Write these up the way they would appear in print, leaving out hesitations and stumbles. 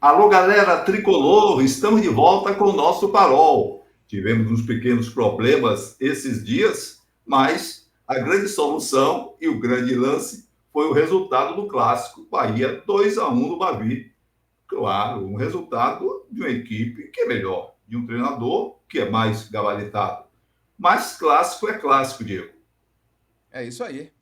Alô, galera tricolor, estamos de volta com o nosso farol. Tivemos uns pequenos problemas esses dias, mas a grande solução e o grande lance foi o resultado do clássico Bahia 2-1 no Bavi. Claro, um resultado de uma equipe que é melhor, de um treinador que é mais gabaritado. Mas clássico é clássico, Diego. É isso aí.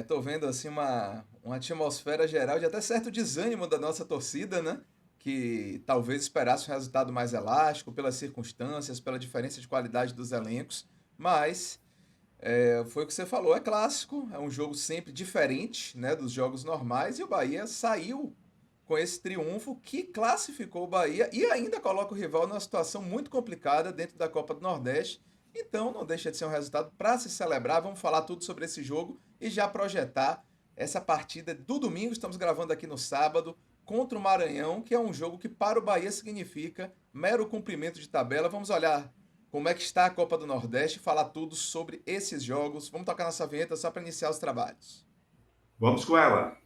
Tô vendo assim uma atmosfera geral de até certo desânimo da nossa torcida, né? Que talvez esperasse um resultado mais elástico pelas circunstâncias, pela diferença de qualidade dos elencos. Mas foi o que você falou, é clássico, é um jogo sempre diferente, né, dos jogos normais e o Bahia saiu com esse triunfo que classificou o Bahia e ainda coloca o rival numa situação muito complicada dentro da Copa do Nordeste. Então não deixa de ser um resultado para se celebrar. Vamos falar tudo sobre esse jogo e já projetar essa partida do domingo. Estamos gravando aqui no sábado contra o Maranhão, que é um jogo que para o Bahia significa mero cumprimento de tabela. Vamos olhar como é que está a Copa do Nordeste e falar tudo sobre esses jogos. Vamos tocar nossa vinheta só para iniciar os trabalhos. Vamos com ela.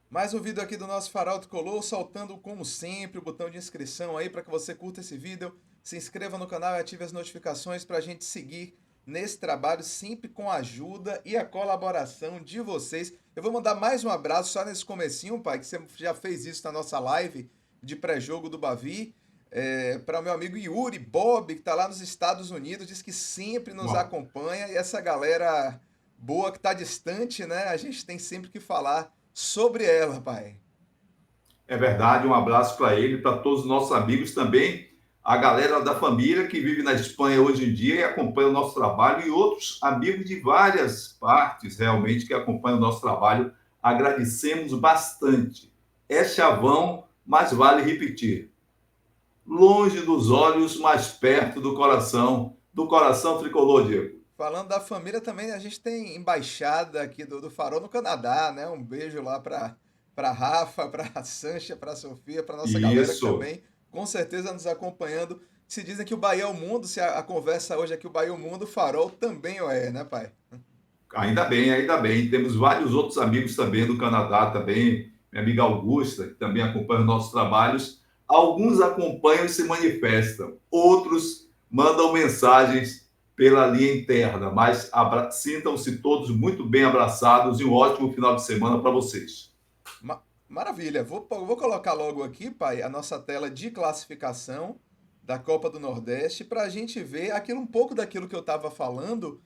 Mais um vídeo aqui do nosso Farol Tricolor, soltando como sempre o botão de inscrição aí para que você curta esse vídeo, se inscreva no canal e ative as notificações para a gente seguir nesse trabalho sempre com a ajuda e a colaboração de vocês. Eu vou mandar mais um abraço só nesse comecinho, pai, que você já fez isso na nossa live de pré-jogo do Bavi, para o meu amigo Yuri Bob, que está lá nos Estados Unidos, diz que sempre nos Bom, acompanha e essa galera boa que está distante, né? A gente tem sempre que falar sobre ela, pai. é verdade, um abraço para ele, para todos os nossos amigos também, a galera da família que vive na Espanha hoje em dia e acompanha o nosso trabalho, e outros amigos de várias partes realmente que acompanham o nosso trabalho. Agradecemos bastante. É chavão, mas vale repetir. Longe dos olhos, mas perto do coração tricolor, Diego. Falando da família também, a gente tem embaixada aqui do Farol no Canadá, né? Um beijo lá para Rafa, para Sancha, para Sofia, para nossa galera que Isso. também com certeza nos acompanhando. Se dizem que o Bahia é o mundo, se a conversa hoje é que o Bahia é o mundo, o Farol também é, né, pai? Ainda bem, ainda bem. Temos vários outros amigos também do Canadá, também. Minha amiga Augusta, que também acompanha os nossos trabalhos. Alguns acompanham e se manifestam, outros mandam mensagens pela linha interna, mas sintam-se todos muito bem abraçados e um ótimo final de semana para vocês. Maravilha. Vou colocar logo aqui, pai, a nossa tela de classificação da Copa do Nordeste para a gente ver um pouco daquilo que eu estava falando,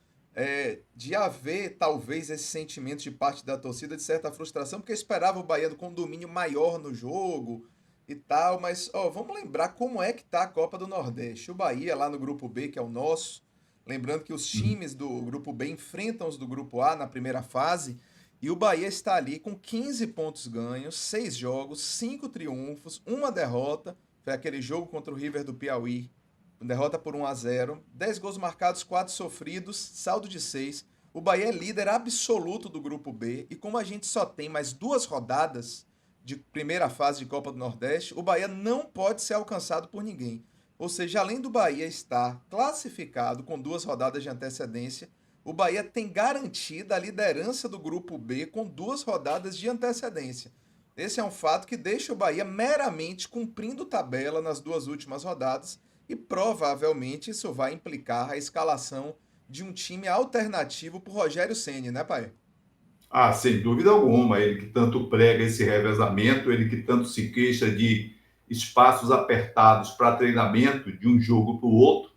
de haver talvez esse sentimento de parte da torcida de certa frustração, porque eu esperava o Bahia com um domínio maior no jogo e tal, mas ó, vamos lembrar como é que tá a Copa do Nordeste. O Bahia lá no grupo B, que é o nosso, lembrando que os times do grupo B enfrentam os do grupo A na primeira fase. E o Bahia está ali com 15 pontos ganhos, 6 jogos, 5 triunfos, uma derrota. Foi aquele jogo contra o River do Piauí. Derrota por 1-0. 10 gols marcados, 4 sofridos, saldo de 6. O Bahia é líder absoluto do grupo B. E como a gente só tem mais 2 rodadas de primeira fase de Copa do Nordeste, o Bahia não pode ser alcançado por ninguém. Ou seja, além do Bahia estar classificado com 2 rodadas de antecedência, o Bahia tem garantida a liderança do grupo B com 2 rodadas de antecedência. Esse é um fato que deixa o Bahia meramente cumprindo tabela nas 2 últimas rodadas e provavelmente isso vai implicar a escalação de um time alternativo para o Rogério Ceni, né, pai? Ah, sem dúvida alguma, ele que tanto prega esse revezamento, ele que tanto se queixa de espaços apertados para treinamento de um jogo para o outro.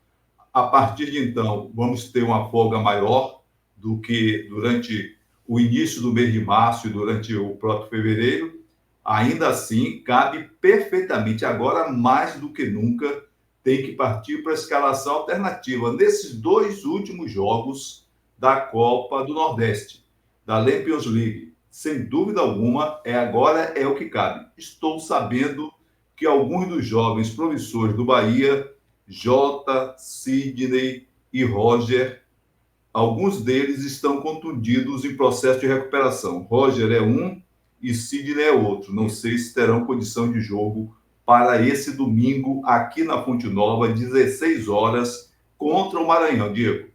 A partir de então, vamos ter uma folga maior do que durante o início do mês de março e durante o próprio fevereiro. Ainda assim, cabe perfeitamente, agora mais do que nunca, tem que partir para a escalação alternativa nesses dois últimos jogos da Copa do Nordeste, da Champions League. Sem dúvida alguma, agora é o que cabe. Estou sabendo que alguns dos jovens promissores do Bahia, Jota, Sidney e Roger, alguns deles estão contundidos em processo de recuperação. Roger é um e Sidney é outro. Não Isso. sei se terão condição de jogo para esse domingo aqui na Fonte Nova, 16 horas, contra o Maranhão, Diego.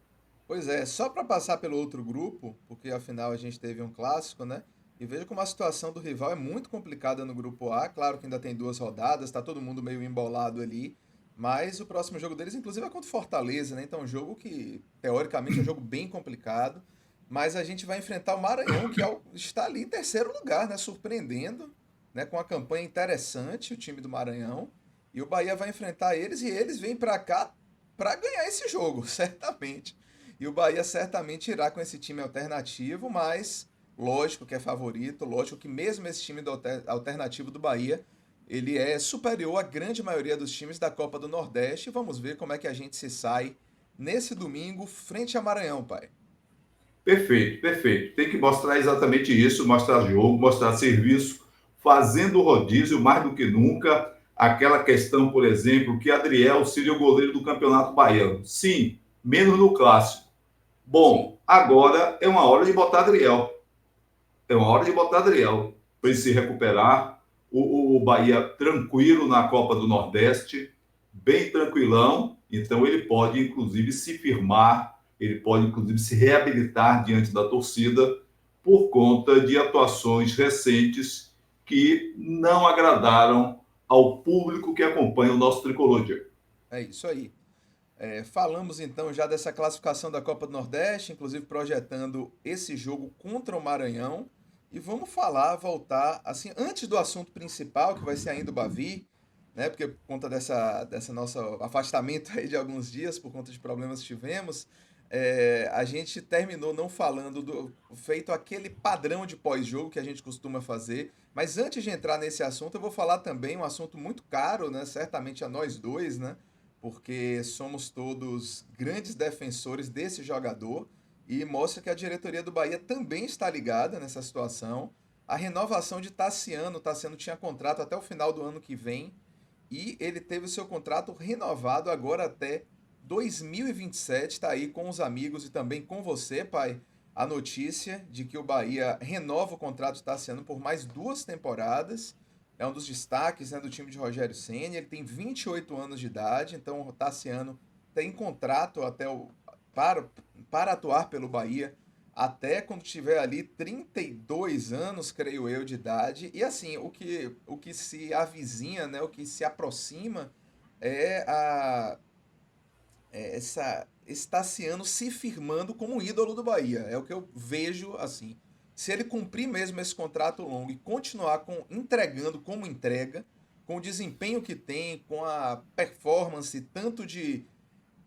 Pois é, só para passar pelo outro grupo, porque afinal a gente teve um clássico, né? E veja como a situação do rival é muito complicada no grupo A. Claro que ainda tem duas rodadas, tá todo mundo meio embolado ali. Mas o próximo jogo deles, inclusive, é contra o Fortaleza, né? Então é um jogo que, teoricamente, é um jogo bem complicado. Mas a gente vai enfrentar o Maranhão, que está ali em terceiro lugar, né? Surpreendendo, né? Com uma campanha interessante, o time do Maranhão. E o Bahia vai enfrentar eles e eles vêm para cá para ganhar esse jogo, certamente. E o Bahia certamente irá com esse time alternativo, mas lógico que é favorito, lógico que mesmo esse time do alternativo do Bahia, ele é superior à grande maioria dos times da Copa do Nordeste. Vamos ver como é que a gente se sai nesse domingo frente a Maranhão, pai. Perfeito, perfeito. Tem que mostrar exatamente isso, mostrar jogo, mostrar serviço, fazendo o rodízio mais do que nunca. Aquela questão, por exemplo, que Adriel seria o goleiro do Campeonato Baiano. Sim, menos no Clássico. Sim, Bom, agora é uma hora de botar Adriel. É uma hora de botar Adriel para ele se recuperar. O Bahia tranquilo na Copa do Nordeste, bem tranquilão. Então ele pode, inclusive, se firmar, ele pode, inclusive, se reabilitar diante da torcida por conta de atuações recentes que não agradaram ao público que acompanha o nosso tricolor, Diego. é isso aí. Falamos então já dessa classificação da Copa do Nordeste, inclusive projetando esse jogo contra o Maranhão. E vamos voltar, assim, antes do assunto principal, que vai ser ainda o Bavi, né? Porque por conta dessa nosso afastamento aí de alguns dias, por conta de problemas que tivemos, a gente terminou não falando feito aquele padrão de pós-jogo que a gente costuma fazer. Mas antes de entrar nesse assunto, eu vou falar também um assunto muito caro, né? Certamente a nós dois, né? Porque somos todos grandes defensores desse jogador e mostra que a diretoria do Bahia também está ligada nessa situação. A renovação de Tassiano, Tassiano tinha contrato até o final do ano que vem e ele teve o seu contrato renovado agora até 2027. Está aí com os amigos e também com você, pai, a notícia de que o Bahia renova o contrato de Tassiano por mais 2 temporadas. É um dos destaques, né, do time de Rogério Ceni. Ele tem 28 anos de idade, então o Tassiano tem contrato para, para atuar pelo Bahia até quando tiver ali 32 anos, creio eu, de idade. E assim, o que se avizinha, né, o que se aproxima é esse Tassiano se firmando como ídolo do Bahia. É o que eu vejo assim. Se ele cumprir mesmo esse contrato longo e continuar entregando como entrega, com o desempenho que tem, com a performance tanto de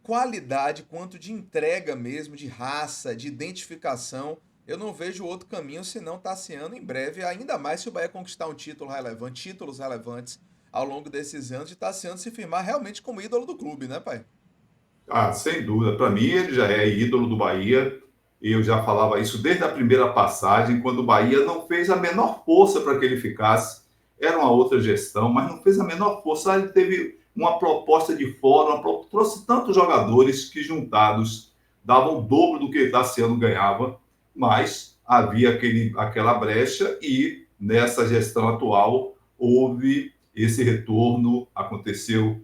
qualidade quanto de entrega mesmo, de raça, de identificação, eu não vejo outro caminho senão Tassiano em breve, ainda mais se o Bahia conquistar um título relevante, títulos relevantes ao longo desses anos, de Tassiano se firmar realmente como ídolo do clube, né, pai? Ah, sem dúvida. Para mim, ele já é ídolo do Bahia. Eu já falava isso desde a primeira passagem, quando o Bahia não fez a menor força para que ele ficasse. Era uma outra gestão, mas não fez a menor força. Ele teve uma proposta de fora, trouxe tantos jogadores que juntados davam o dobro do que Tassiano ganhava, mas havia aquela brecha e nessa gestão atual houve esse retorno, aconteceu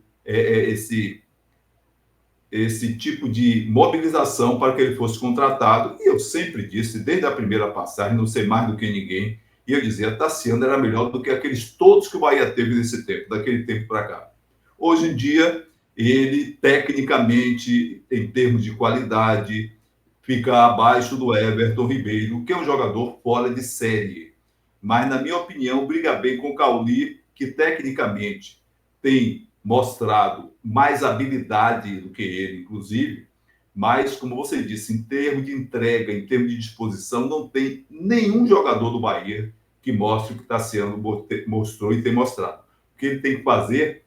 esse tipo de mobilização para que ele fosse contratado. E eu sempre disse, desde a primeira passagem, não sei mais do que ninguém, e eu dizia, Tassiano era melhor do que aqueles todos que o Bahia teve nesse tempo, daquele tempo para cá. Hoje em dia, ele, tecnicamente, em termos de qualidade, fica abaixo do Everton Ribeiro, que é um jogador fora de série. Mas, na minha opinião, briga bem com o Cauli, que tecnicamente tem mostrado mais habilidade do que ele, inclusive, mas, como você disse, em termos de entrega, em termos de disposição, não tem nenhum jogador do Bahia que mostre o que está sendo mostrou e tem mostrado. O que ele tem que fazer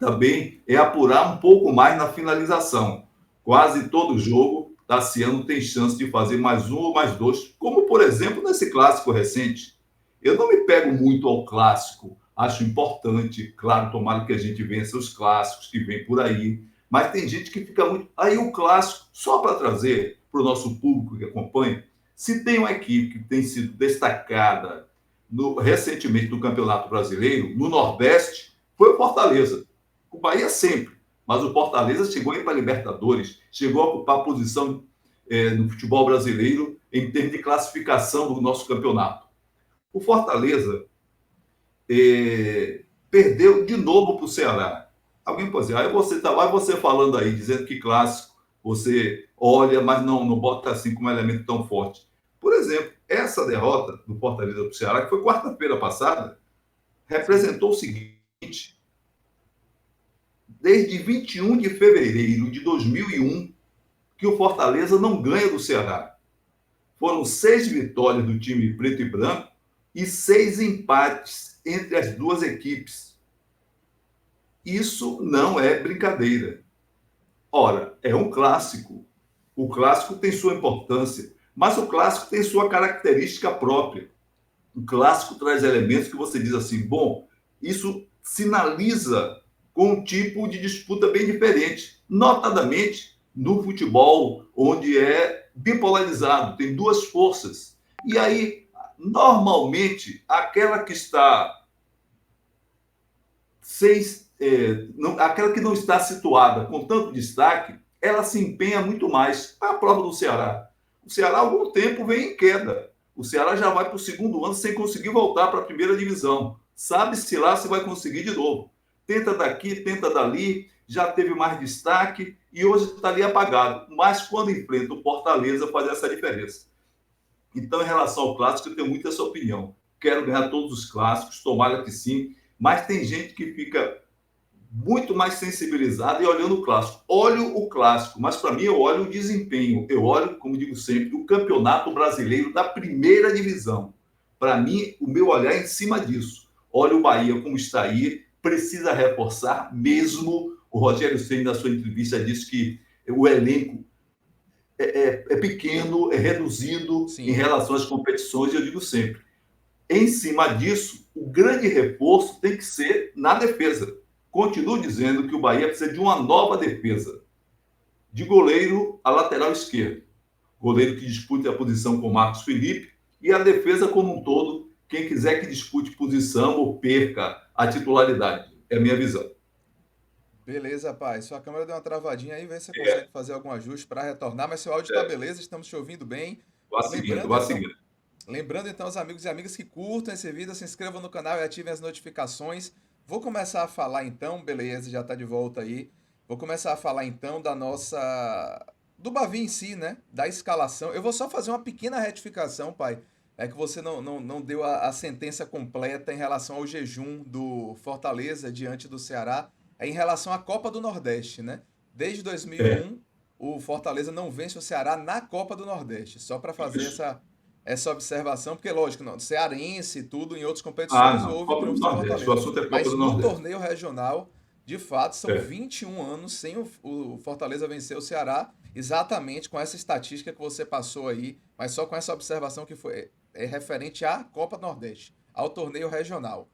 também é apurar um pouco mais na finalização. Quase todo jogo, Tassiano tem chance de fazer mais um ou mais dois, como, por exemplo, nesse clássico recente. Eu não me pego muito ao clássico, acho importante, claro, tomara que a gente vença os clássicos que vem por aí, mas tem gente que fica muito. Aí o clássico, só para trazer para o nosso público que acompanha, se tem uma equipe que tem sido destacada recentemente no Campeonato Brasileiro, no Nordeste, foi o Fortaleza. O Bahia sempre. mas o Fortaleza chegou a ir para a Libertadores, chegou a ocupar posição no futebol brasileiro em termos de classificação do nosso campeonato. O Fortaleza perdeu de novo para o Ceará. Alguém pode dizer, aí você está lá, você falando aí, dizendo que clássico você olha, mas não bota assim como elemento tão forte. Por exemplo, essa derrota do Fortaleza para o Ceará, que foi quarta-feira passada, representou o seguinte: desde 21 de fevereiro de 2001, que o Fortaleza não ganha do Ceará. Foram 6 vitórias do time preto e branco e 6 empates entre as duas equipes. Isso não é brincadeira. Ora, é um clássico. O clássico tem sua importância, mas o clássico tem sua característica própria. O clássico traz elementos que você diz assim, bom, isso sinaliza com um tipo de disputa bem diferente, notadamente no futebol, onde é bipolarizado, tem duas forças. E aí, normalmente, aquela que está aquela que não está situada com tanto destaque, ela se empenha muito mais. A prova do Ceará. O Ceará há algum tempo vem em queda. O Ceará já vai para o segundo ano sem conseguir voltar para a primeira divisão. Sabe-se lá se vai conseguir de novo. Tenta daqui, tenta dali, já teve mais destaque e hoje está ali apagado. Mas quando enfrenta o Fortaleza, faz essa diferença. Então, em relação ao clássico, eu tenho muito essa opinião. Quero ganhar todos os clássicos, tomara que sim. Mas tem gente que fica muito mais sensibilizada e olhando o clássico. Olho o clássico, mas para mim eu olho o desempenho. Eu olho, como digo sempre, o campeonato brasileiro da primeira divisão. Para mim, o meu olhar é em cima disso. Olha o Bahia como está aí, precisa reforçar mesmo. O Rogério Ceni, na sua entrevista, disse que o elenco é pequeno, é reduzido em Sim. relação às competições, e eu digo sempre. Em cima disso, o grande reforço tem que ser na defesa. Continuo dizendo que o Bahia precisa de uma nova defesa. De goleiro a lateral esquerdo. Goleiro que dispute a posição com o Marcos Felipe e a defesa como um todo, quem quiser que dispute posição ou perca a titularidade. É a minha visão. Beleza, pai. Sua câmera deu uma travadinha aí, vê se você consegue É, fazer algum ajuste para retornar, mas seu áudio está é. beleza, estamos te ouvindo bem. Vá seguindo, Lembrando vá então, seguindo. lembrando então aos amigos e amigas que curtam esse vídeo, se inscrevam no canal e ativem as notificações. Vou começar a falar então, beleza, já está de volta aí. Vou começar a falar então da nossa do Bavi em si, né? Da escalação. Eu vou só fazer uma pequena retificação, pai. É que você não deu a sentença completa em relação ao jejum do Fortaleza diante do Ceará. É em relação à Copa do Nordeste, né? Desde É, 2001, o Fortaleza não vence o Ceará na Copa do Nordeste. Só para fazer isso. essa observação, porque lógico, não, cearense e tudo, em outras Ah, competições não. houve Copa do triunfos do Nordeste. O Fortaleza. assunto é Copa Mas do no Nordeste. torneio regional, de fato, são É. 21 anos sem o Fortaleza vencer o Ceará, exatamente com essa estatística que você passou aí, mas só com essa observação que foi referente à Copa do Nordeste, ao torneio regional.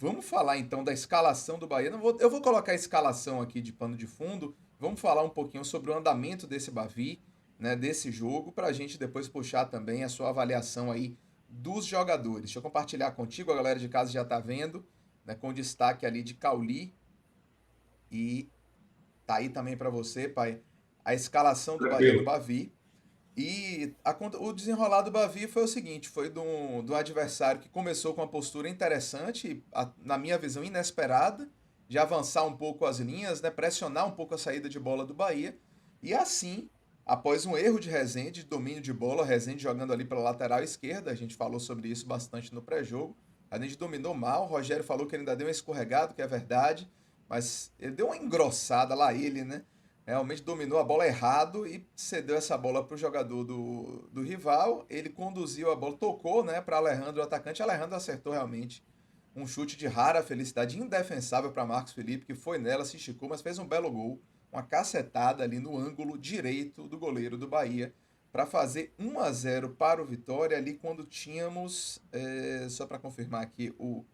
Vamos falar então da escalação do Bahia. Eu vou colocar a escalação aqui de pano de fundo. Vamos falar um pouquinho sobre o andamento desse Bavi, né, desse jogo, para a gente depois puxar também a sua avaliação aí dos jogadores. Deixa eu compartilhar contigo, a galera de casa já está vendo, né, com destaque ali de Cauli e tá aí também para você, pai, a escalação do Bahia do Tranquilo. Bavi. E o desenrolar do Bavi foi o seguinte, foi de um adversário que começou com uma postura interessante, na minha visão inesperada, de avançar um pouco as linhas, né, pressionar um pouco a saída de bola do Bahia, e assim, após um erro de Rezende, de domínio de bola, Rezende jogando ali pela lateral esquerda, a gente falou sobre isso bastante no pré-jogo, a gente dominou mal, o Rogério falou que ele ainda deu um escorregado, que é verdade, mas ele deu uma engrossada lá, ele, né? Realmente dominou a bola errado e cedeu essa bola para o jogador do rival. Ele conduziu a bola, tocou, né, para Alejandro, o atacante. Alejandro acertou realmente um chute de rara felicidade, indefensável para Marcos Felipe, que foi nela, se esticou, mas fez um belo gol. Uma cacetada ali no ângulo direito do goleiro do Bahia para fazer 1-0 para o Vitória, ali quando tínhamos, só para confirmar aqui, o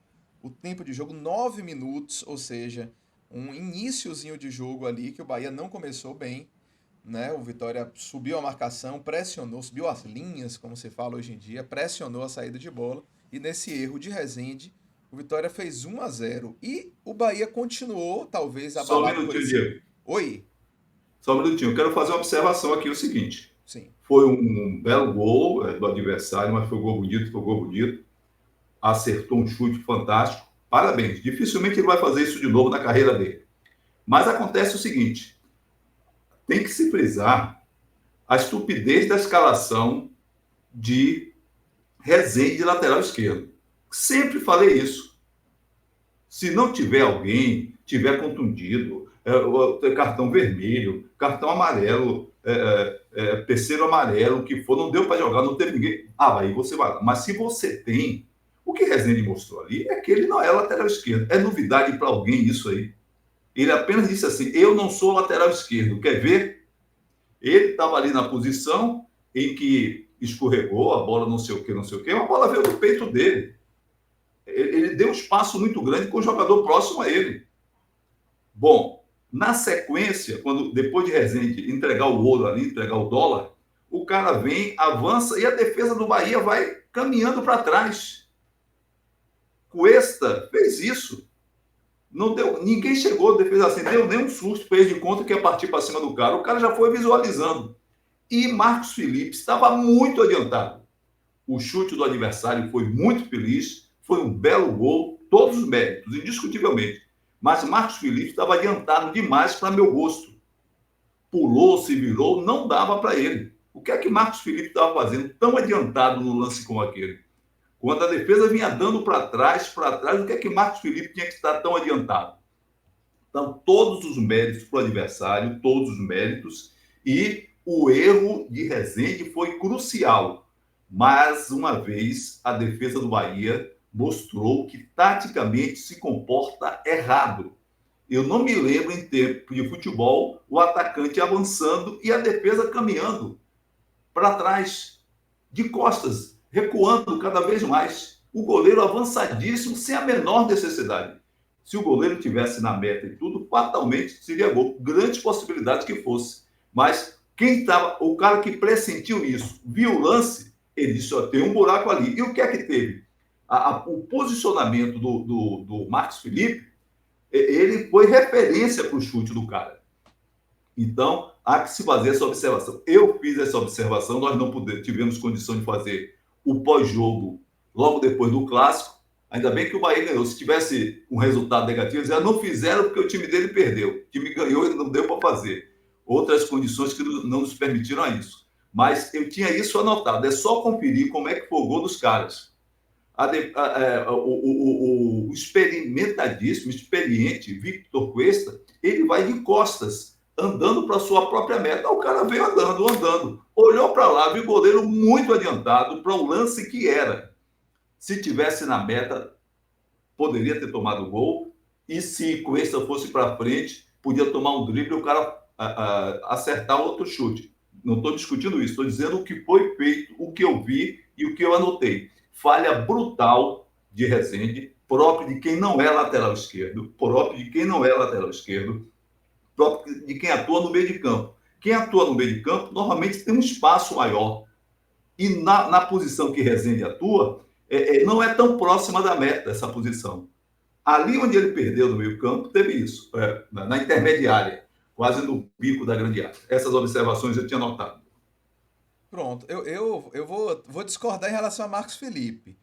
tempo de jogo, 9 minutos, ou seja, um iniciozinho de jogo ali que o Bahia não começou bem, né? O Vitória subiu a marcação, pressionou, subiu as linhas, como se fala hoje em dia, pressionou a saída de bola e nesse erro de Rezende, O Vitória fez 1-0 e o Bahia continuou, talvez Só um abalado por minutinho, esse. Diego. Oi? Só um minutinho. Eu quero fazer uma observação aqui, o seguinte. Sim. Foi um belo gol do adversário, mas foi um gol bonito, foi um gol bonito. Acertou um chute fantástico. Parabéns. Dificilmente ele vai fazer isso de novo na carreira dele. Mas acontece o seguinte: tem que se frisar a estupidez da escalação de Rezende de lateral esquerdo. Sempre falei isso. Se não tiver alguém, tiver contundido, cartão vermelho, cartão amarelo, terceiro amarelo, o que for, não deu para jogar, não teve ninguém. Ah, aí você vai lá. Mas se você tem, o que Rezende mostrou ali é que ele não é lateral esquerdo. É novidade para alguém isso aí. Ele apenas disse assim: eu não sou lateral esquerdo. Quer ver? Ele estava ali na posição em que escorregou, a bola não sei o que, não sei o que, a bola veio do peito dele. Ele deu um espaço muito grande com o jogador próximo a ele. Bom, na sequência, quando depois de Rezende entregar o ouro ali, entregar o dólar, o cara vem, avança e a defesa do Bahia vai caminhando para trás. Cuesta fez isso. Não deu, ninguém chegou, defesa assim, deu nem um susto, fez de conta que ia partir para cima do cara. O cara já foi visualizando. E Marcos Felipe estava muito adiantado. O chute do adversário foi muito feliz, foi um belo gol, todos os méritos, indiscutivelmente. Mas Marcos Felipe estava adiantado demais para meu gosto. Pulou, se virou, não dava para ele. O que é que Marcos Felipe estava fazendo tão adiantado no lance como aquele? Quando a defesa vinha dando para trás, o que é que Marcos Felipe tinha que estar tão adiantado? Então, todos os méritos para o adversário, todos os méritos, e o erro de Rezende foi crucial. Mais uma vez, a defesa do Bahia mostrou que taticamente se comporta errado. Eu não me lembro em tempo de futebol o atacante avançando e a defesa caminhando para trás, de costas, recuando cada vez mais. O goleiro avançadíssimo, sem a menor necessidade. Se o goleiro tivesse na meta e tudo, fatalmente seria gol. Grandes possibilidades que fosse. Mas quem estava, o cara que pressentiu isso, viu o lance, ele disse: ó, tem um buraco ali. E o que é que teve? O posicionamento do Marcos Felipe, ele foi referência para o chute do cara. Então, há que se fazer essa observação. Eu fiz essa observação, nós não tivemos condição de fazer o pós-jogo logo depois do clássico. Ainda bem que o Bahia ganhou. Se tivesse um resultado negativo, já não fizeram porque o time dele perdeu. O time ganhou e não deu para fazer. Outras condições que não nos permitiram isso. Mas eu tinha isso anotado. É só conferir como é que foi o gol dos caras. O experimentadíssimo, experiente Victor Cuesta, ele vai de costas, andando para sua própria meta. O cara veio andando. Olhou para lá, viu o goleiro muito adiantado para o lance que era. Se tivesse na meta, poderia ter tomado o gol. E se Cuesta fosse para frente, podia tomar um drible e o cara acertar outro chute. Não estou discutindo isso, estou dizendo o que foi feito, o que eu vi e o que eu anotei. Falha brutal de Rezende, próprio de quem não é lateral esquerdo, próprio de quem atua no meio de campo. Quem atua no meio de campo normalmente tem um espaço maior. E na posição que Rezende atua, não é tão próxima da meta essa posição. Ali onde ele perdeu no meio campo, teve isso, na intermediária, quase no bico da grande área. Essas observações eu tinha notado. Pronto, eu vou discordar em relação a Marcos Felipe.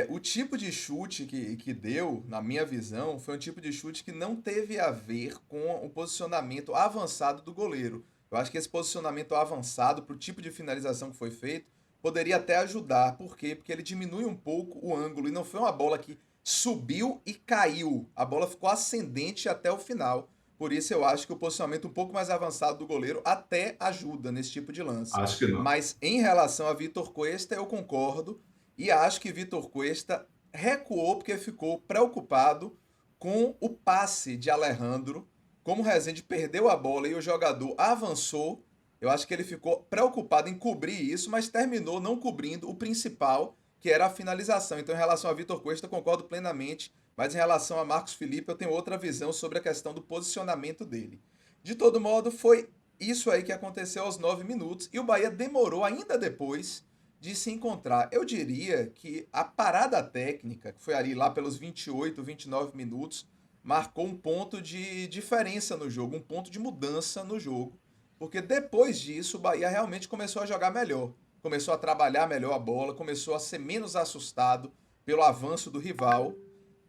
O tipo de chute que deu, na minha visão, foi um tipo de chute que não teve a ver com o posicionamento avançado do goleiro. Eu acho que esse posicionamento avançado, para o tipo de finalização que foi feito, poderia até ajudar. Por quê? Porque ele diminui um pouco o ângulo e não foi uma bola que subiu e caiu. A bola ficou ascendente até o final. Por isso eu acho que o posicionamento um pouco mais avançado do goleiro até ajuda nesse tipo de lance. Acho que não. Mas em relação a Vitor Cuesta, eu concordo e acho que Vitor Cuesta recuou porque ficou preocupado com o passe de Alejandro. Como o Rezende perdeu a bola e o jogador avançou, eu acho que ele ficou preocupado em cobrir isso, mas terminou não cobrindo o principal, que era a finalização. Então, em relação a Vitor Cuesta, eu concordo plenamente, mas em relação a Marcos Felipe, eu tenho outra visão sobre a questão do posicionamento dele. De todo modo, foi isso aí que aconteceu aos 9 minutos e o Bahia demorou ainda depois de se encontrar. Eu diria que a parada técnica, que foi ali lá pelos 28, 29 minutos, marcou um ponto de diferença no jogo, um ponto de mudança no jogo, porque depois disso o Bahia realmente começou a jogar melhor, começou a trabalhar melhor a bola, começou a ser menos assustado pelo avanço do rival,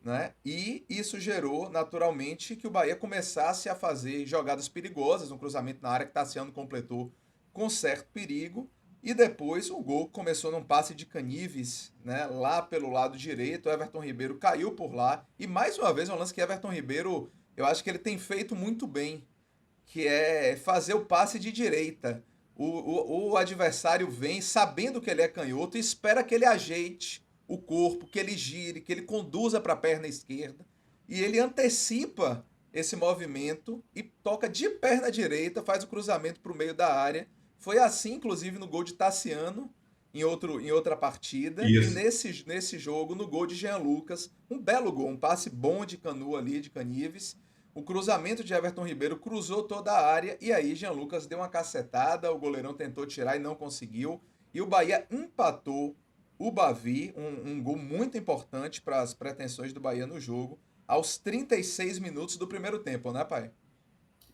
né? E isso gerou naturalmente que o Bahia começasse a fazer jogadas perigosas, um cruzamento na área que Tassiano completou com certo perigo. E depois o gol começou num passe de Canives, né, lá pelo lado direito. O Everton Ribeiro caiu por lá. E mais uma vez, um lance que Everton Ribeiro, eu acho que ele tem feito muito bem, que é fazer o passe de direita. O adversário vem sabendo que ele é canhoto e espera que ele ajeite o corpo, que ele gire, que ele conduza para a perna esquerda. E ele antecipa esse movimento e toca de perna direita, faz o cruzamento para o meio da área. Foi assim, inclusive, no gol de Tassiano, em outra partida. E Isso. nesse jogo, no gol de Jean Lucas, um belo gol, um passe bom de Canu ali, de Canives. O cruzamento de Everton Ribeiro cruzou toda a área e aí Jean Lucas deu uma cacetada, o goleirão tentou tirar e não conseguiu. E o Bahia empatou o Bavi, um gol muito importante para as pretensões do Bahia no jogo, aos 36 minutos do primeiro tempo, né, pai?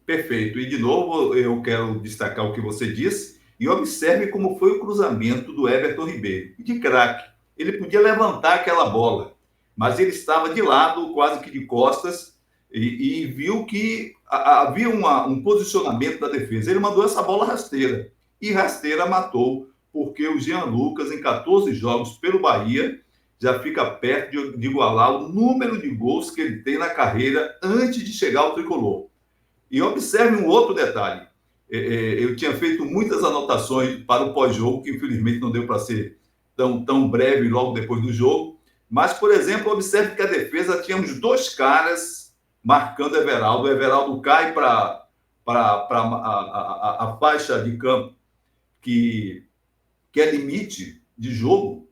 Perfeito. E, de novo, eu quero destacar o que você disse e observe como foi o cruzamento do Everton Ribeiro. De craque. Ele podia levantar aquela bola, mas ele estava de lado, quase que de costas, e viu que havia um posicionamento da defesa. Ele mandou essa bola rasteira. E rasteira matou, porque o Jean Lucas, em 14 jogos pelo Bahia, já fica perto de igualar o número de gols que ele tem na carreira antes de chegar ao tricolor. E observe um outro detalhe. Eu tinha feito muitas anotações para o pós-jogo, que infelizmente não deu para ser tão breve logo depois do jogo. Mas, por exemplo, observe que a defesa tinha uns dois caras marcando Everaldo. O Everaldo cai para a faixa de campo que é limite de jogo.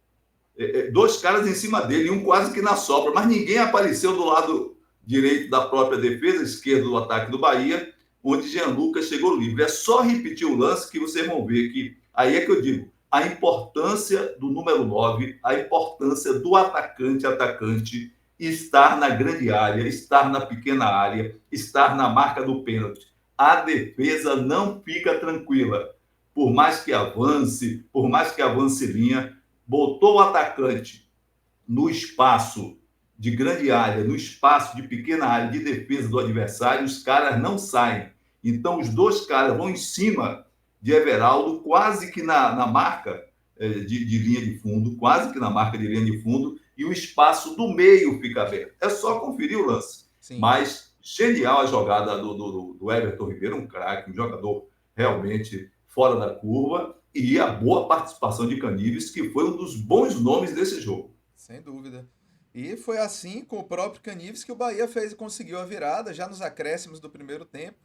Dois caras em cima dele, um quase que na sobra, mas ninguém apareceu do lado direito da própria defesa, esquerdo do ataque do Bahia, onde Jean Lucas chegou livre. É só repetir o lance que vocês vão ver que aí é que eu digo, a importância do número 9, a importância do atacante estar na grande área, estar na pequena área, estar na marca do pênalti. A defesa não fica tranquila. Por mais que avance linha, botou o atacante no espaço de grande área, no espaço de pequena área de defesa do adversário, os caras não saem. Então, os dois caras vão em cima de Everaldo, quase que na marca de linha de fundo, quase que na marca de linha de fundo, e o espaço do meio fica aberto. É só conferir o lance. Sim. Mas genial a jogada do Everton Ribeiro, um craque, um jogador realmente fora da curva, e a boa participação de Canives, que foi um dos bons nomes desse jogo. Sem dúvida. E foi assim com o próprio Canives que o Bahia fez e conseguiu a virada, já nos acréscimos do primeiro tempo.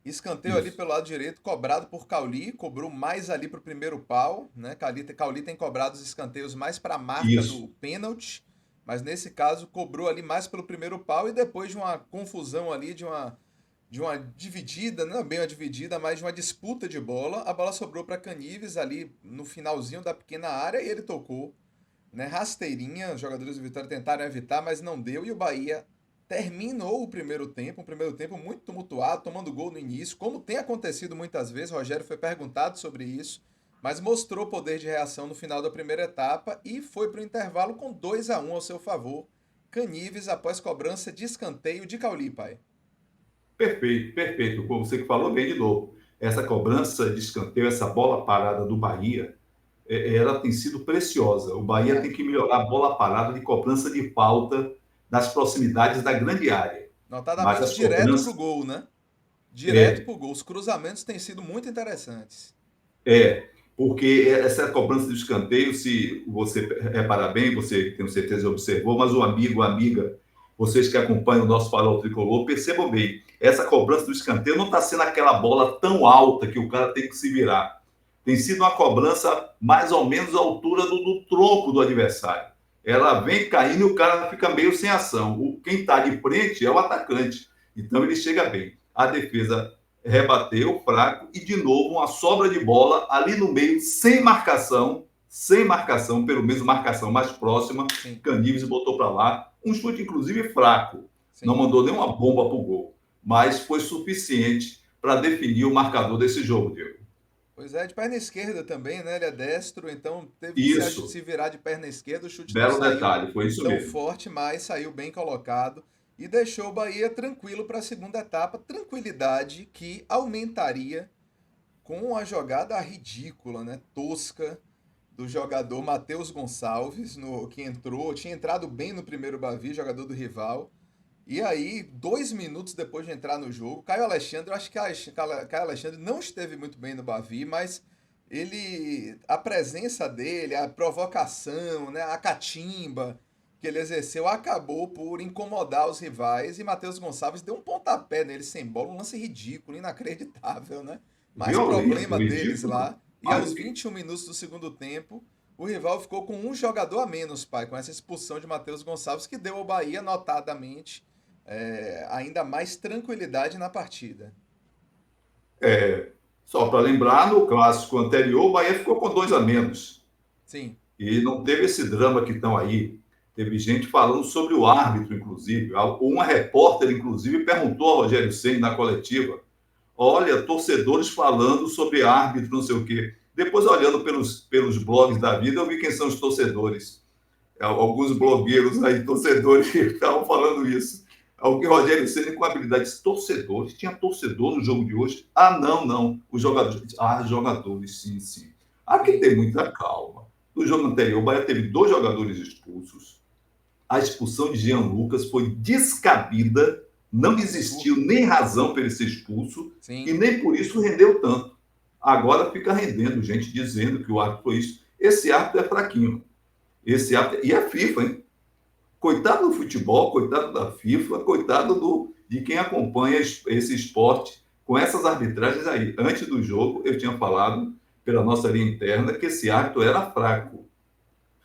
Escanteio ali Isso. pelo lado direito, cobrado por Cauli, cobrou mais ali para o primeiro pau, né? Cauli tem cobrado os escanteios mais para a marca Isso. do pênalti, mas nesse caso cobrou ali mais pelo primeiro pau e depois de uma confusão ali, de uma dividida, não é bem uma dividida, mas de uma disputa de bola, a bola sobrou para Canives ali no finalzinho da pequena área e ele tocou, né? Rasteirinha, os jogadores do Vitória tentaram evitar, mas não deu. E o Bahia terminou o primeiro tempo, um primeiro tempo muito tumultuado, tomando gol no início, como tem acontecido muitas vezes. Rogério foi perguntado sobre isso, mas mostrou poder de reação no final da primeira etapa e foi para o intervalo com 2-1 ao seu favor. Canives após cobrança de escanteio de Cauli, pai. Perfeito, perfeito. Como você que falou bem de novo. Essa cobrança de escanteio, essa bola parada do Bahia, ela tem sido preciosa. O Bahia tem que melhorar a bola parada de cobrança de falta nas proximidades da grande área. Mas Notadamente as direto pro cobranças. gol, né? Direto É, pro gol. Os cruzamentos têm sido muito interessantes. porque essa cobrança de escanteio, se você reparar bem, você tenho certeza observou, mas o amigo, a amiga, vocês que acompanham o nosso Farol Tricolor, percebam bem, essa cobrança do escanteio não está sendo aquela bola tão alta que o cara tem que se virar. Tem sido uma cobrança mais ou menos à altura do tronco do adversário. Ela vem caindo e o cara fica meio sem ação. Quem está de frente é o atacante. Então ele chega bem. A defesa rebateu fraco e de novo uma sobra de bola ali no meio, sem marcação, sem marcação, pelo menos marcação mais próxima, Sim, Canives botou para lá, um chute inclusive fraco, não sim. mandou nenhuma bomba para o gol, mas foi suficiente para definir o marcador desse jogo, Diego. Pois é, de perna esquerda também, né? Ele é destro, então teve que Isso, se virar de perna esquerda. O chute não belo saiu detalhe, foi isso tão mesmo. forte, mas saiu bem colocado e deixou o Bahia tranquilo para a segunda etapa. Tranquilidade que aumentaria com a jogada ridícula, né? Tosca do jogador Matheus Gonçalves, que entrou, tinha entrado bem no primeiro Bavi, jogador do rival. E aí, 2 minutos depois de entrar no jogo, Caio Alexandre, eu acho que Caio Alexandre não esteve muito bem no Bavi, mas a presença dele, a provocação, né, a catimba que ele exerceu acabou por incomodar os rivais e Matheus Gonçalves deu um pontapé nele sem bola, um lance ridículo, inacreditável, né? Mas Violento, problema deles ridículo, lá. E mais aos do que 21 minutos do segundo tempo, o rival ficou com um jogador a menos, pai, com essa expulsão de Matheus Gonçalves, que deu ao Bahia, notadamente, ainda mais tranquilidade na partida. só para lembrar, no clássico anterior, o Bahia ficou com 2 a menos. Sim. E não teve esse drama que estão aí. Teve gente falando sobre o árbitro, inclusive. Uma repórter, inclusive, perguntou ao Rogério Ceni na coletiva: olha, torcedores falando sobre árbitro, não sei o quê. Depois, olhando pelos blogs da vida, eu vi quem são os torcedores. Alguns blogueiros aí, torcedores, que estavam falando isso. Alguém, Rogério Ceni com habilidades torcedores. Tinha torcedor no jogo de hoje? Ah, não, não. Os jogadores. Ah, jogadores, sim, sim. Aqui Sim. tem muita calma. No jogo anterior, o Bahia teve 2 jogadores expulsos. A expulsão de Jean Lucas foi descabida. Não existiu Absurdo. nem razão para ele ser expulso. E Sim. nem por isso rendeu tanto. Agora fica rendendo gente dizendo que o árbitro foi isso. Esse árbitro é fraquinho. Esse árbitro... E é FIFA, hein? Coitado do futebol, coitado da FIFA, coitado de quem acompanha esse esporte com essas arbitragens aí. Antes do jogo, eu tinha falado, pela nossa linha interna, que esse árbitro era fraco.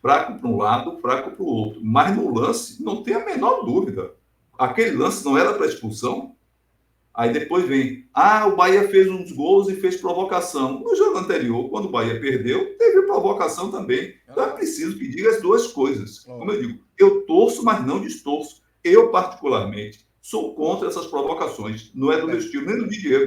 Fraco para um lado, fraco para o outro. Mas no lance, não tem a menor dúvida. Aquele lance não era para expulsão. Aí depois vem, o Bahia fez uns gols e fez provocação. No jogo anterior, quando o Bahia perdeu, teve provocação também. Então é Aham. preciso que diga as duas coisas. Como eu Lógico. digo, eu torço, mas não distorço. Eu, particularmente, sou contra essas provocações. Não é do meu Também. estilo, nem do de Diego.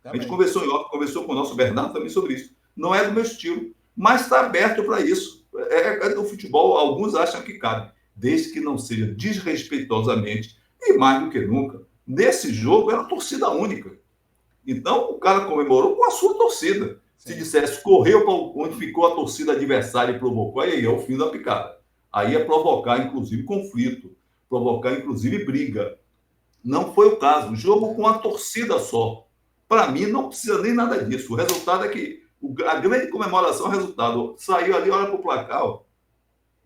A gente Também. conversou em off, conversou com o nosso Bernardo também sobre isso. Não é do meu estilo, mas está aberto para isso. É do futebol, alguns acham que cabe, desde que não seja desrespeitosamente e mais do que nunca. Nesse jogo era torcida única. Então o cara comemorou com a sua torcida. Se Sim. dissesse correu para onde ficou a torcida adversária e provocou, aí é o fim da picada. Aí é provocar, inclusive, conflito, provocar, inclusive, briga. Não foi o caso. O jogo com a torcida só. Para mim, não precisa nem nada disso. O resultado é que a grande comemoração é o resultado. Saiu ali, olha para o placar, ó,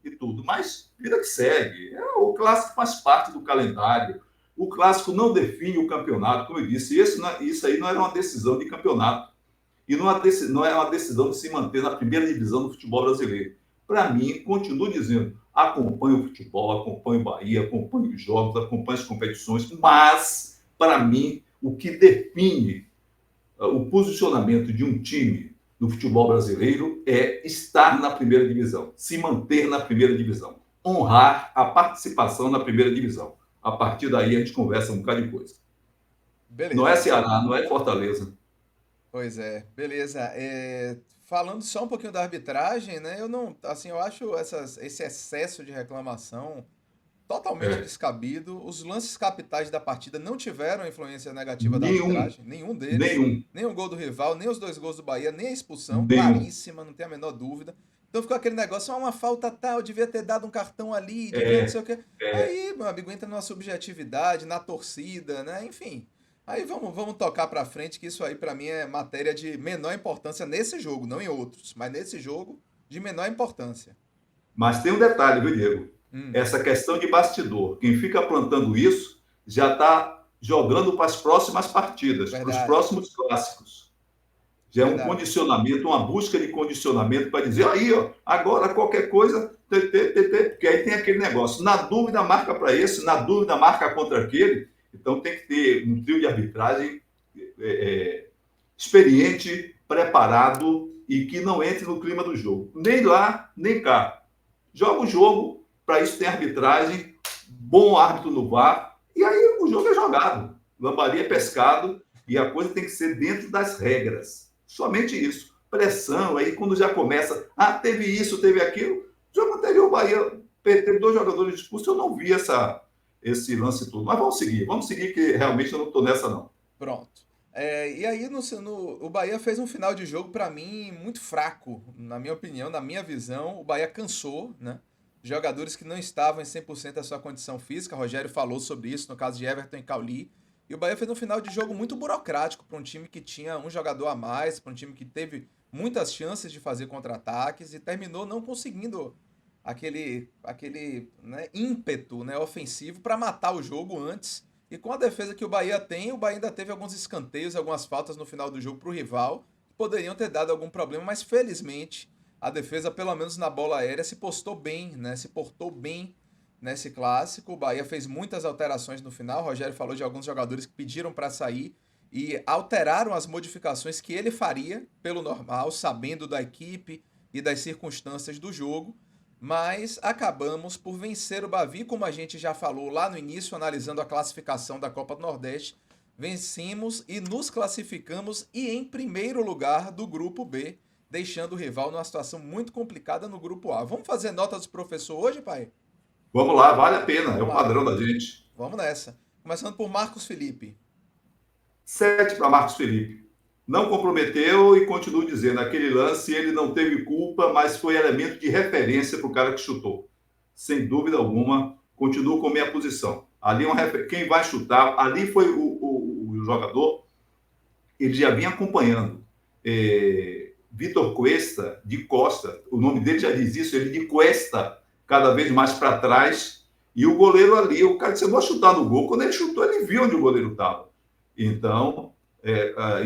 e tudo. Mas vida que segue. O clássico faz parte do calendário. O clássico não define o campeonato, como eu disse. Isso aí não era uma decisão de campeonato. E não é uma decisão de se manter na primeira divisão do futebol brasileiro. Para mim, continuo dizendo, acompanho o futebol, acompanho o Bahia, acompanho os jogos, acompanho as competições, mas, para mim, o que define o posicionamento de um time no futebol brasileiro é estar na primeira divisão, se manter na primeira divisão, honrar a participação na primeira divisão. A partir daí a gente conversa um bocado de coisa. Não é Beleza. Ceará, não é Fortaleza. Pois é, beleza. Falando só um pouquinho da arbitragem, né? Eu não, assim, eu acho esse excesso de reclamação totalmente É, descabido. Os lances capitais da partida não tiveram influência negativa da nenhum, arbitragem, nenhum deles. nenhum, Nem o gol do rival, nem os 2 gols do Bahia, nem a expulsão, nenhum. claríssima, não tem a menor dúvida. Então ficou aquele negócio, uma falta tal, devia ter dado um cartão ali, devia não sei É, o quê. é, Aí, meu amigo, entra numa subjetividade, na torcida, né? Enfim. Aí vamos tocar pra frente, que isso aí pra mim é matéria de menor importância nesse jogo, não em outros, mas nesse jogo de menor importância. mas tem um detalhe, viu, Diego? Hum, Essa questão de bastidor. Quem fica plantando isso já está jogando para as próximas partidas, para os verdade, próximos clássicos. Já é um verdade. condicionamento, uma busca de condicionamento para dizer, aí, ó, agora qualquer coisa, porque aí tem aquele negócio. Na dúvida, marca para esse, na dúvida, marca contra aquele. Então tem que ter um trio de arbitragem experiente, preparado e que não entre no clima do jogo. Nem lá, nem cá. Joga o jogo, para isso tem arbitragem, bom árbitro no VAR, e aí o jogo é jogado. Lambari é pescado e a coisa tem que ser dentro das regras. Somente isso. Pressão, aí quando já começa, teve isso, teve aquilo. O jogo anterior, o Bahia teve 2 jogadores expulsos, eu não vi esse lance todo. Mas vamos seguir que realmente eu não estou nessa, não. Pronto. E aí o Bahia fez um final de jogo para mim muito fraco, na minha opinião, na minha visão. O Bahia cansou, né? Jogadores que não estavam em 100% da sua condição física. Rogério falou sobre isso no caso de Everton e Cauli. E o Bahia fez um final de jogo muito burocrático para um time que tinha um jogador a mais, para um time que teve muitas chances de fazer contra-ataques e terminou não conseguindo aquele né, ímpeto, né, ofensivo para matar o jogo antes. E com a defesa que o Bahia tem, o Bahia ainda teve alguns escanteios, algumas faltas no final do jogo para o rival, que poderiam ter dado algum problema, mas felizmente a defesa, pelo menos na bola aérea, se postou bem, né? Se portou bem nesse clássico. O Bahia fez muitas alterações no final. O Rogério falou de alguns jogadores que pediram para sair e alteraram as modificações que ele faria pelo normal, sabendo da equipe e das circunstâncias do jogo. Mas acabamos por vencer o Bavi, como a gente já falou lá no início, analisando a classificação da Copa do Nordeste. Vencemos e nos classificamos e em primeiro lugar do grupo B, deixando o rival numa situação muito complicada no grupo A. Vamos fazer nota dos professores hoje, pai? Vamos lá, vale a pena, é Vamos o lá. padrão da gente. Vamos nessa. Começando por Marcos Felipe. 7 para Marcos Felipe. Não comprometeu e continuo dizendo, aquele lance ele não teve culpa, mas foi elemento de referência para o cara que chutou. Sem dúvida alguma, continuo com a minha posição. Ali quem vai chutar, ali foi o jogador, ele já vinha acompanhando. Vitor Cuesta, de Costa, o nome dele já diz isso, ele de Cuesta, cada vez mais para trás, e o goleiro ali, o cara disse, eu vou chutar no gol. Quando ele chutou, ele viu onde o goleiro estava. Então,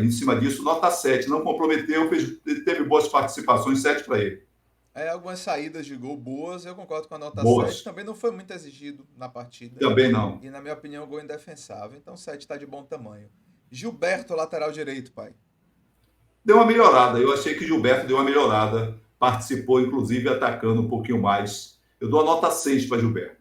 em cima disso, nota 7. Não comprometeu, teve boas participações, 7 para ele. Algumas saídas de gol boas, eu concordo com a nota 7. Boas. Também não foi muito exigido na partida. Também não. E, na minha opinião, o gol indefensável. Então, 7 está de bom tamanho. Gilberto, lateral direito, pai. Deu uma melhorada. Eu achei que Gilberto deu uma melhorada. Participou, inclusive, atacando um pouquinho mais. Eu dou a nota 6 para Gilberto.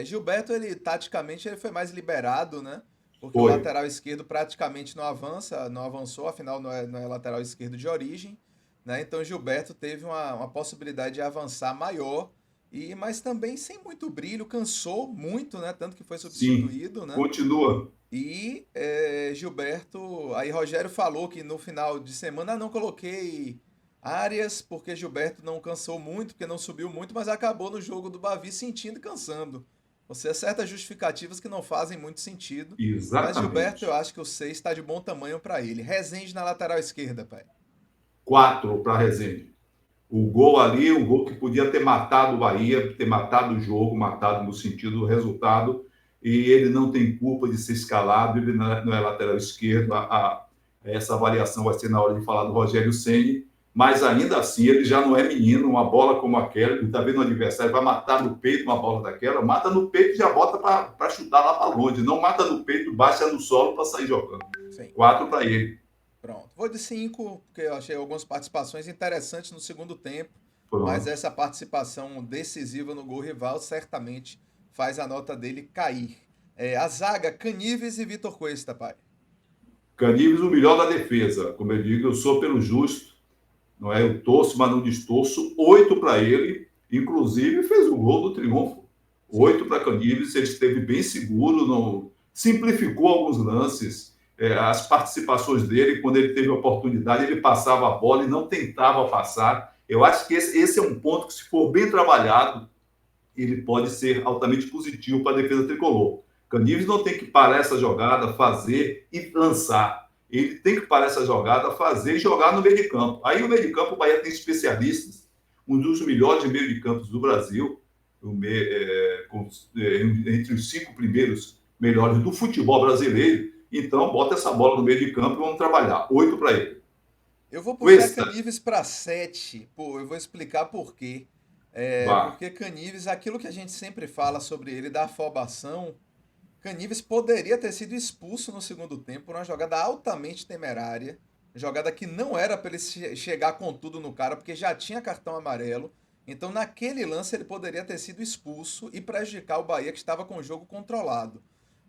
Gilberto, taticamente, ele foi mais liberado, né? Porque o Foi. lateral esquerdo praticamente não avançou, afinal não é lateral esquerdo de origem, né? Então Gilberto teve uma possibilidade de avançar maior, mas também sem muito brilho, cansou muito, né? Tanto que foi substituído, Sim, né? continua. E Gilberto, aí Rogério falou que no final de semana não coloquei Arias, porque Gilberto não cansou muito, porque não subiu muito, mas acabou no jogo do Bavi sentindo e cansando. Ou seja, certas justificativas que não fazem muito sentido. Mas Gilberto, eu Exatamente. acho que o 6 está de bom tamanho para ele. Rezende na lateral esquerda, pai. 4 para Rezende. O gol ali, o gol que podia ter matado o Bahia, ter matado o jogo, matado no sentido do resultado, e ele não tem culpa de ser escalado, ele não é lateral esquerdo. Essa avaliação vai ser na hora de falar do Rogério Ceni, mas ainda assim ele já não é menino. Uma bola como aquela, ele está vendo o adversário, vai matar no peito uma bola daquela, mata no peito e já bota para chutar lá para longe, não mata no peito, baixa no solo para sair jogando. Sim. 4 para ele. Pronto. Vou de 5, porque eu achei algumas participações interessantes no segundo tempo, mas Pronto. essa participação decisiva no gol rival certamente faz a nota dele cair. A zaga, Canives e Vitor Cuesta, pai. Canives, o melhor da defesa. Como eu digo, eu sou pelo justo, não é? Eu torço, mas não distorço. 8 para ele, inclusive fez o gol do triunfo. 8 para Canives, ele esteve bem seguro, não simplificou alguns lances. As participações dele, quando ele teve a oportunidade, ele passava a bola e não tentava passar. Eu acho que esse é um ponto que, se for bem trabalhado, ele pode ser altamente positivo para a defesa tricolor. Canives não tem que parar essa jogada, fazer e lançar. Ele tem que parar essa jogada, fazer e jogar no meio de campo. Aí no meio de campo o Bahia tem especialistas, um dos melhores meio de campos do Brasil, entre os 5 primeiros melhores do futebol brasileiro. Então bota essa bola no meio de campo e vamos trabalhar. 8 para ele. Eu vou puxar Cuesta. Canives para 7. Pô, eu vou explicar por quê. Porque Canives, aquilo que a gente sempre fala sobre ele, da afobação, Canives poderia ter sido expulso no segundo tempo por uma jogada altamente temerária. jogada que não era para ele chegar com tudo no cara, porque já tinha cartão amarelo. Então, naquele lance, ele poderia ter sido expulso e prejudicar o Bahia, que estava com o jogo controlado.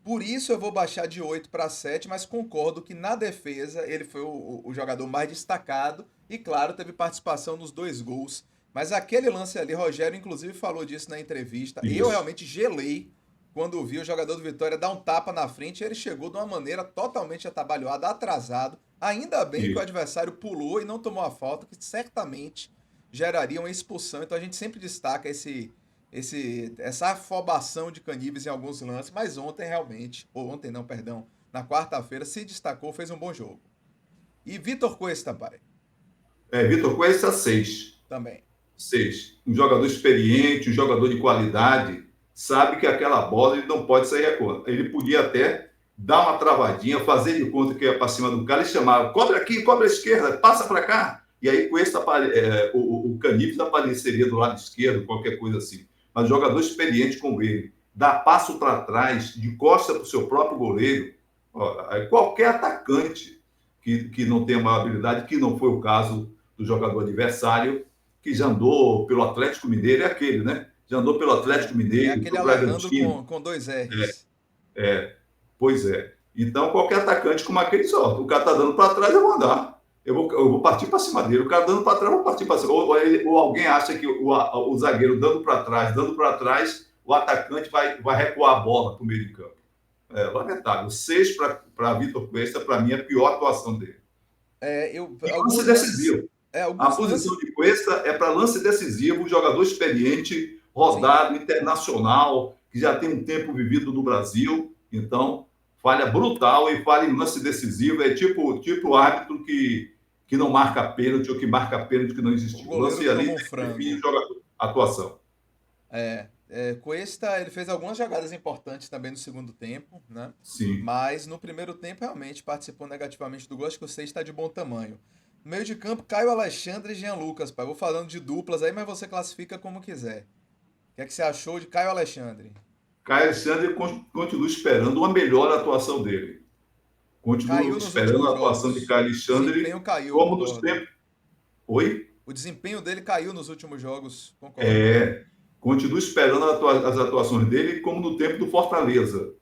Por isso, eu vou baixar de 8 para 7, mas concordo que na defesa ele foi o jogador mais destacado e, claro, teve participação nos 2 gols. Mas aquele lance ali, Rogério, inclusive, falou disso na entrevista. Eu Isso, realmente gelei quando vi o jogador do Vitória dar um tapa na frente. Ele chegou de uma maneira totalmente atabalhoada, atrasado. Ainda bem que o isso. adversário pulou e não tomou a falta, que certamente geraria uma expulsão. Então a gente sempre destaca essa afobação de Caníveis em alguns lances, mas ontem realmente, ou ontem não, perdão, na quarta-feira se destacou, fez um bom jogo. E Vitor Cuesta, pai, Vitor Cuesta, 6. também. 6. Um jogador experiente, um jogador de qualidade, sabe que aquela bola ele não pode sair a conta. Ele podia até dar uma travadinha, fazer de conta que ia para cima do cara e chamar, cobre aqui, cobre à esquerda, passa para cá. E aí Cuesta, o Caníveis apareceria do lado esquerdo, qualquer coisa assim. Mas jogador experiente como ele, dá passo para trás, de costa para o seu próprio goleiro, qualquer atacante que não tenha uma habilidade, que não foi o caso do jogador adversário, que já andou pelo Atlético Mineiro, é aquele, né? Já andou pelo Atlético É Mineiro, aquele pelo Alejandro Bragantino. com 2 R's. Pois é. Então, qualquer atacante como aquele, só, o cara tá dando para trás, eu vou andar. Eu vou partir para cima dele. O cara dando para trás, eu vou partir para cima. Ou alguém acha que o zagueiro dando para trás, o atacante vai recuar a bola para o meio de campo. Lamentável. 6 para Vitor Cuesta, para mim, é a pior atuação dele. E lance Alguns lances. decisivo. A Alguns posição lances. de Cuesta é para lance decisivo, jogador experiente, Sim. rodado, internacional, que já tem um tempo vivido no Brasil. Então, falha brutal e falha em lance decisivo. É tipo árbitro que não marca pênalti ou que marca pênalti que não O existiu. O goleiro lance ali toma um define frango. o jogador. Atuação. Cuesta, ele fez algumas jogadas importantes também no segundo tempo, né? Sim. Mas no primeiro tempo realmente participou negativamente do gol. Acho que o 6 está de bom tamanho. No meio de campo, Caio Alexandre e Jean Lucas, pai. Vou falando de duplas aí, mas você classifica como quiser. O que é que você achou de Caio Alexandre? Caio Alexandre continua esperando uma melhor atuação dele. Continuo Caiu nos esperando últimos a atuação de jogos. Caio O desempenho Alexandre caiu, como nos concordo. tempos. Oi? O desempenho dele caiu nos últimos jogos, concordo. É, continuo esperando as atuações dele como no tempo do Fortaleza.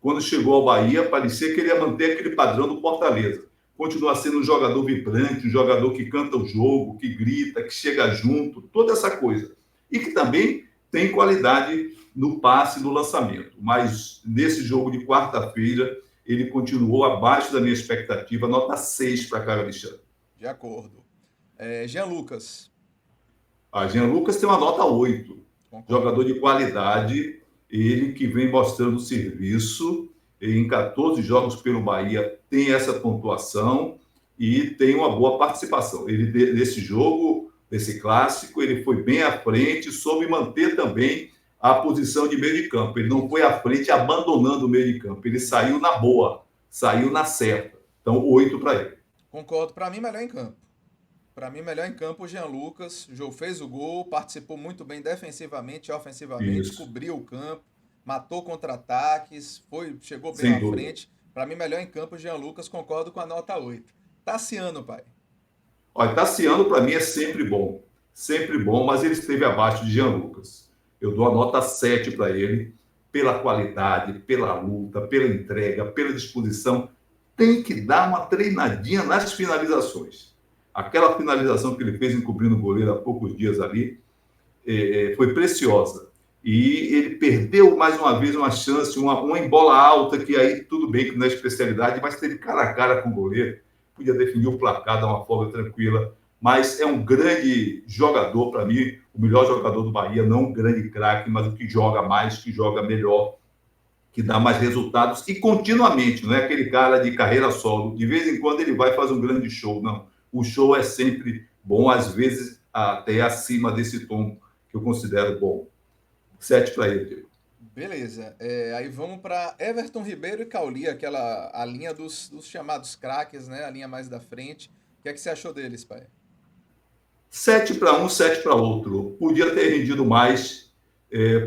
Quando chegou ao Bahia, parecia que ele ia manter aquele padrão do Fortaleza. Continua sendo um jogador vibrante, um jogador que canta o jogo, que grita, que chega junto, toda essa coisa. E que também tem qualidade no passe e no lançamento. Mas nesse jogo de quarta-feira, ele continuou abaixo da minha expectativa, nota 6 para Caio Alexandre. De acordo. Jean Lucas, A Jean Lucas tem uma nota 8. concordo. Jogador de qualidade, ele que vem mostrando serviço em 14 jogos pelo Bahia, tem essa pontuação e tem uma boa participação. Ele, nesse jogo, nesse clássico, ele foi bem à frente, soube manter também a posição de meio de campo. Ele não foi à frente abandonando o meio de campo, ele saiu na boa, saiu na certa. Então, 8 para ele. Concordo. Para mim, melhor em campo. Para mim, melhor em campo, o Jean Lucas. O Jô fez o gol, participou muito bem defensivamente e ofensivamente, Isso, cobriu o campo, matou contra-ataques, chegou bem sem à dúvida. frente. Para mim, melhor em campo, o Jean Lucas. Concordo com a nota 8. Tassiano, pai. Olha, Tassiano, para mim, é sempre bom, mas ele esteve abaixo de Jean Lucas. Eu dou a nota 7 para ele, pela qualidade, pela luta, pela entrega, pela disposição. Tem que dar uma treinadinha nas finalizações. Aquela finalização que ele fez encobrindo o goleiro há poucos dias ali foi preciosa. E ele perdeu mais uma vez uma chance, uma em bola alta, que aí tudo bem que não é especialidade, mas teve cara a cara com o goleiro, podia definir o placar, dar uma folga tranquila, mas é um grande jogador para mim, o melhor jogador do Bahia, não um grande craque, mas o que joga mais, que joga melhor, que dá mais resultados e continuamente, não é aquele cara de carreira solo, de vez em quando ele vai fazer um grande show, não. O show é sempre bom, às vezes até acima desse tom que eu considero bom. 7 para ele, Diego. Beleza. Aí vamos para Everton Ribeiro e Cauli, a linha dos chamados craques, né? A linha mais da frente. O que é que você achou deles, pai? 7 para um, 7 para outro. Podia ter rendido mais.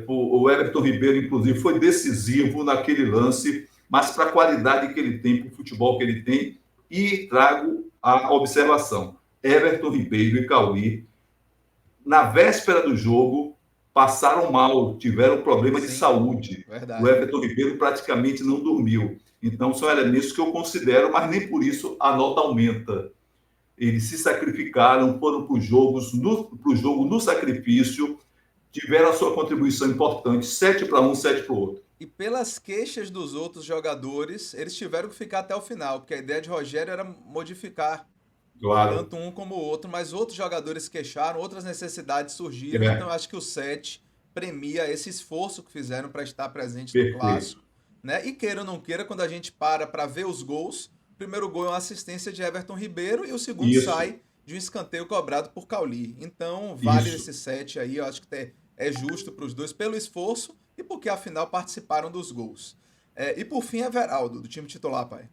O Everton Ribeiro, inclusive, foi decisivo naquele lance, mas para a qualidade que ele tem, para o futebol que ele tem. E trago a observação. Everton Ribeiro e Cauí, na véspera do jogo, passaram mal, tiveram problema de Sim, saúde. O verdade. Everton Ribeiro praticamente não dormiu. Então, são elementos que eu considero, mas nem por isso a nota aumenta. Eles se sacrificaram, foram para o jogo no sacrifício, tiveram a sua contribuição importante, 7-1, 7-8. E pelas queixas dos outros jogadores, eles tiveram que ficar até o final, porque a ideia de Rogério era modificar Claro, tanto um como o outro, mas outros jogadores queixaram, outras necessidades surgiram, então é, eu acho que o 7 premia esse esforço que fizeram para estar presente no perfeito. clássico, né? E queira ou não queira, quando a gente para ver os gols, o primeiro gol é uma assistência de Everton Ribeiro e o segundo Isso, sai de um escanteio cobrado por Cauli. Então, vale isso. esse 7 aí, eu acho que é justo para os dois pelo esforço e porque afinal participaram dos gols. É, e por fim, Everaldo, do time titular, pai.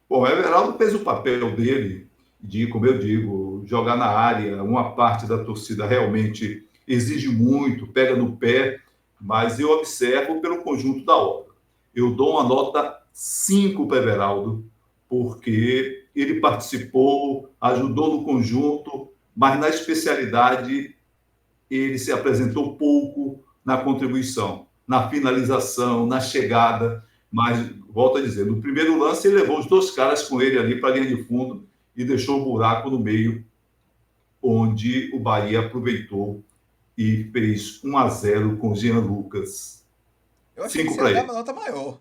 Bom, o Everaldo fez o papel dele de, como eu digo, jogar na área. Uma parte da torcida realmente exige muito, pega no pé, mas eu observo pelo conjunto da obra. Eu dou uma nota 5 para o Everaldo, porque ele participou, ajudou no conjunto, mas na especialidade ele se apresentou pouco na contribuição, na finalização, na chegada, mas, volto a dizer, no primeiro lance ele levou os dois caras com ele ali para a linha de fundo e deixou o buraco no meio, onde o Bahia aproveitou e fez 1-0 com o Jean Lucas. Eu achei que 5 você ia para dar uma ele. nota maior.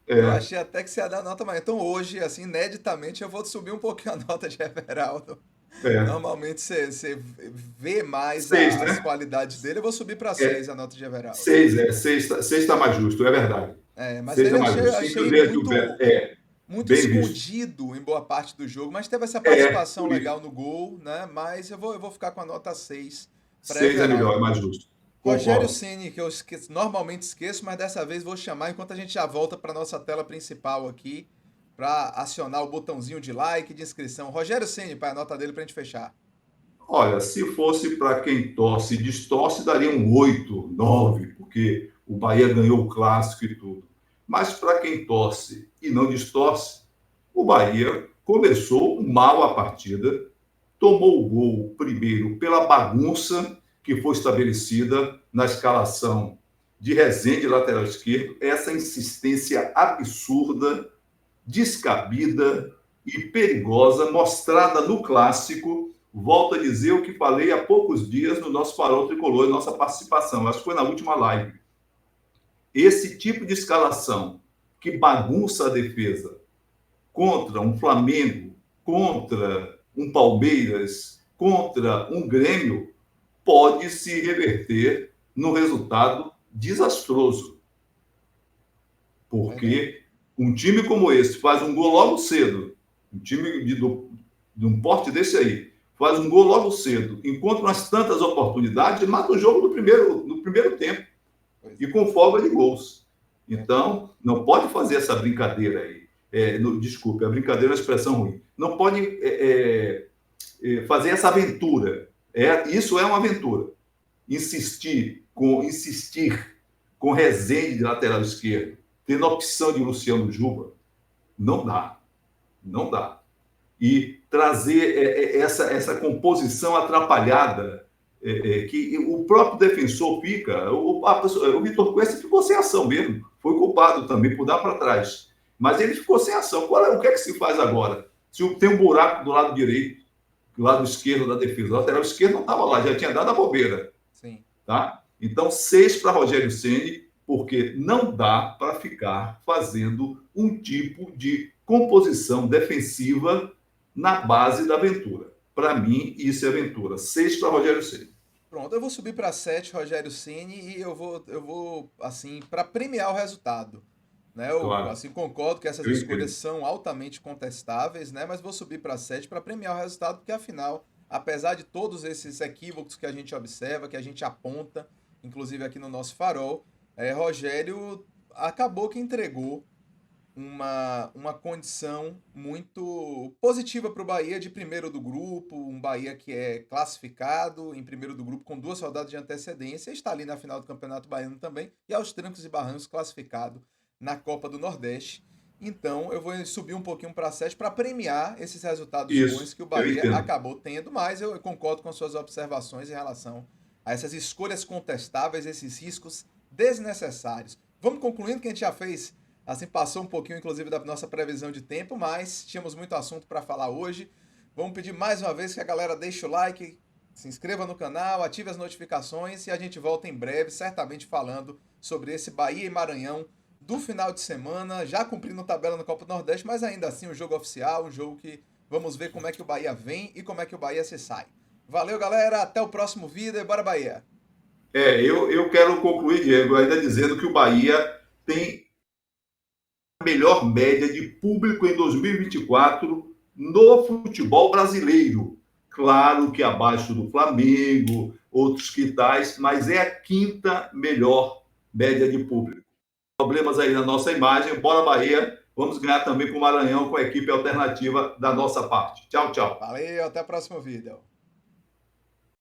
Eu É, achei até que você ia dar nota maior. Então hoje, assim, ineditamente, eu vou subir um pouquinho a nota de Everaldo. é. Normalmente você vê mais 6, as né? qualidades dele. Eu vou subir para É, 6 a nota de Everaldo. 6, 6 está mais justo, é verdade. É, mas 6 ele é mais justo. achei Inclusive, muito, é, muito bem visto. escondido em boa parte do jogo, mas teve essa É, participação por isso. legal no gol, né? Mas eu vou ficar com a nota 6 para 6 é melhor, é Everaldo. mais justo. Rogério Concordo. Ceni, que eu normalmente esqueço, mas dessa vez vou chamar enquanto a gente já volta para nossa tela principal aqui, para acionar o botãozinho de like, de inscrição. Rogério Ceni, para a nota dele para a gente fechar. Olha, se fosse para quem torce e distorce, daria um 8, 9, porque o Bahia ganhou o clássico e tudo. Mas para quem torce e não distorce, o Bahia começou mal a partida, tomou o gol primeiro pela bagunça que foi estabelecida na escalação de Rezende, lateral esquerdo, essa insistência absurda, descabida e perigosa mostrada no clássico. Volto a dizer o que falei há poucos dias no nosso Farol Tricolor, nossa participação, acho que foi na última live. Esse tipo de escalação que bagunça a defesa contra um Flamengo, contra um Palmeiras, contra um Grêmio, pode se reverter no resultado desastroso. Verdade. Porque um time como esse faz um gol logo cedo, um time de um porte desse aí, faz um gol logo cedo, encontra umas tantas oportunidades, mata o jogo no primeiro tempo Pois e é, com folga de gols. verdade. Então, não pode fazer essa brincadeira aí. Desculpe, a brincadeira é uma expressão ruim. Não pode fazer essa aventura. Isso é uma aventura. Insistir com Rezende de lateral esquerdo, tendo a opção de Luciano Juba, não dá. Não dá. E trazer essa composição atrapalhada, que o próprio defensor fica. O Vitor Cuesta ficou sem ação mesmo. Foi culpado também por dar para trás. Mas ele ficou sem ação. O que é que se faz agora? Se tem um buraco do lado direito, do lado esquerdo da defesa, o lateral esquerdo não estava lá, já tinha dado a bobeira. Sim. Tá? Então, 6 para Rogério Ceni, porque não dá para ficar fazendo um tipo de composição defensiva na base da aventura. Para mim, isso é aventura. 6 para Rogério Ceni. Pronto, eu vou subir para 7, Rogério Ceni, e eu vou assim, para premiar o resultado. Né? Eu Claro, assim concordo que essas eu escolhas entendo. são altamente contestáveis, né? Mas vou subir para 7 para premiar o resultado, porque afinal, apesar de todos esses equívocos que a gente observa, que a gente aponta, inclusive aqui no nosso farol, Rogério acabou que entregou uma condição muito positiva para o Bahia de primeiro do grupo, um Bahia que é classificado em primeiro do grupo com 2 rodadas de antecedência, está ali na final do Campeonato Baiano também, e aos trancos e barrancos classificado na Copa do Nordeste. Então eu vou subir um pouquinho para 7 para premiar esses resultados bons Isso, que o eu Bahia entendo. acabou tendo, mas eu concordo com suas observações em relação a essas escolhas contestáveis, esses riscos desnecessários. Vamos concluindo que a gente já fez, assim, passou um pouquinho, inclusive, da nossa previsão de tempo, mas tínhamos muito assunto para falar hoje. Vamos pedir mais uma vez que a galera deixe o like, se inscreva no canal, ative as notificações e a gente volta em breve, certamente falando sobre esse Bahia e Maranhão do final de semana, já cumprindo tabela no Copa do Nordeste, mas ainda assim um jogo oficial, um jogo que vamos ver como é que o Bahia vem e como é que o Bahia se sai. Valeu, galera, até o próximo vídeo e bora Bahia! Eu quero concluir, Diego, ainda dizendo que o Bahia tem a melhor média de público em 2024 no futebol brasileiro. Claro que abaixo do Flamengo, outros que tais, mas é a quinta melhor média de público. Problemas aí na nossa imagem, bora Bahia, vamos ganhar também com o Maranhão com a equipe alternativa da nossa parte. Tchau, tchau. Valeu, até o próximo vídeo.